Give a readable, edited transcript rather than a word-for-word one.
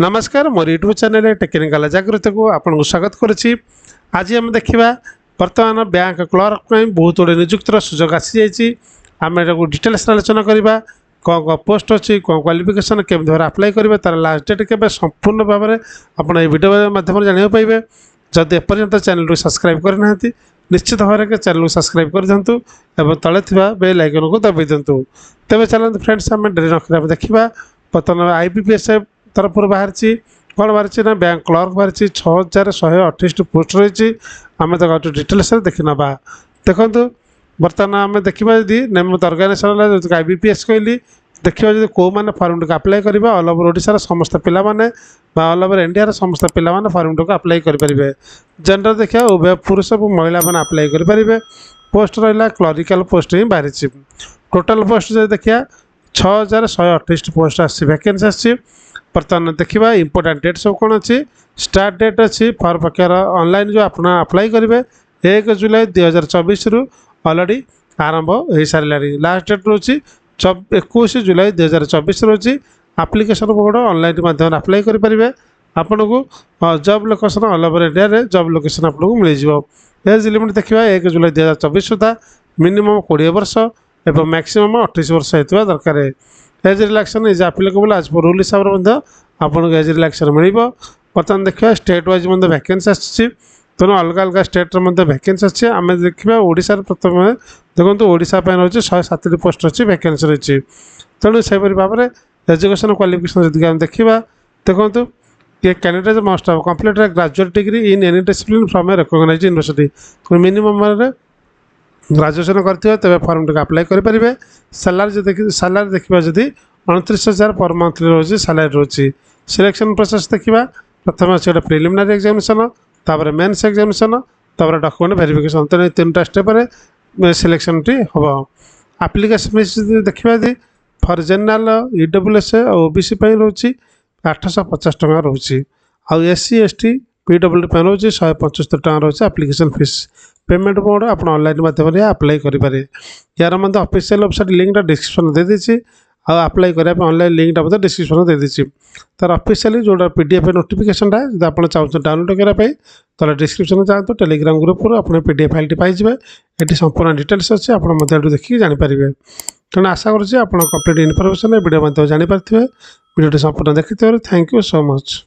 नमस्कार मोर YouTube channel technical जागृत को आपको स्वागत करुच्ची। आज आम देखा बर्तमान बैंक क्लर्क बहुत गुड़े निजुक्तर सुजोग आसी जाइए। आम डिटेल्स आलोचना करवा कौन कौन पोस्ट अच्छी कौन क्वालिफिकेशन केमी भाव आप्लाय करेंगे तार लास्ट डेट के संपूर्ण भाव में आप वीडियो माध्यम जानते पाइबे। जदि एपर्यंत चैनल को सब्सक्राइब करना निश्चित भाव में चैनल को सब्सक्राइब कर दिंतु और तले बेल आइकन को दबाई दिंतु। तेज चलते फ्रेंड्स आम डेरी नखा देखा बर्तमान IBPS तरफ बाहर कौन बाहर ना बैंक क्लर्क बाहर 6128 पोस्ट रही। आम तो डिटेल्स देखी ना देखु बर्तमान आम देखा जदि नेमत अर्गानाइजेसन IBPS कहली देखा जब कौ मैंने फर्म टी आप्लाय कर ऑल ओवर ओडिशा समस्त पिला ऑल ओवर इंडिया समस्त पिला फर्म टी आप्लाय करेंगे। जेंडर देखा उभय पुरुष और महिला मैंने आप्लाय करेंगे। पोस्ट रहा क्लरिकल पोस्ट ही बाहरी। टोटाल पोस्ट जो देखा 6128 पोस्ट आैकेन्सी आसी। बर्तमान देखा इंपोर्टाट डेट सब कौन अच्छी स्टार्ट डेट अच्छी फॉर्म पकेर ऑनलाइन जो आप अप्लाई करेंगे 1 जुलाई 2024 रु ऑलरेडी आरंभ हो सारा। लास्ट डेट रोचे 21 जुलाई 2024 रोचे। आप्लिकेसन कोड ऑनलाइन माध्यम अप्लाई करेंगे। आपन को job location all over India रे जॉब लोकेशन आपको मिल जाए। एज लिमिट देखा 1 जुलाई 2024 सुधा मिनिमम 20 वर्ष एवं मैक्सिमम 28 वर्ष होता दरकार। एज रिलैक्शन इज आप्लिकेबल आज पर रूल हिसाब से आपको एज रिलैक्शन मिल। बर्तमान देखा स्टेट वाइज वैकेंसी आसी तेणु अलग अलग स्टेट वैकेंसी अच्छी। आम देखा ओडिशा प्रथम देखो ओडिशा रोचे 107 पोस्ट अच्छी वैकेंसी रही। तेणु से भाव में एजुकेशन क्वालिफिकेशन जब आम देखा देखो ये candidate must have completed graduate degree in any discipline from a recognised university. Minimum graduation करते तेज फर्म टी आप्लाय करेंगे। सालारी देखा जदि 29,000 पर मंथ रोचे सालारी रोचे। सिलेक्शन प्रोसेस देखा प्रथम अच्छे गोटे प्रिलिमिनारी एग्जामिनेशन तापर मेन्स एग्जामिनेशन तापर डॉक्यूमेंट वेरिफिकेशन तेणु 3टा स्टेप सिलेक्शन टी हम। एप्लिकेशन फीस देखा फॉर जनरल EWS और OBC रोचे 850 टका रोचे। आउ SC ST PWD रोचे 175 टका रोचे एप्लिकेशन फीस। पेमेंट मोड आप ऑनलाइन माध्यम आप्लाय करेंगे। यार मतलब ऑफिशियल वेबसाइट लिंक डिस्क्रिप्शन दे दी आप्लाय करने ऑनलाइन लिंक डिस्क्रिप्शन दे दी तार ऑफिशियली जो PDF नोटिफिकेशन जब आप चाहते डाउनलोड करने तो डिस्क्रिप्शन जातु टेलीग्राम ग्रुप आप PDF फाइल पाइबे। ये संपूर्ण डिटेल्स अच्छे आप देखिए जानीपारे। तेणु आशा करुँच आप कंप्लीट इनफर्मेशन वीडियो माध्यम जानीपारे। वीडियो संपूर्ण देखते थैंक यू सो मच।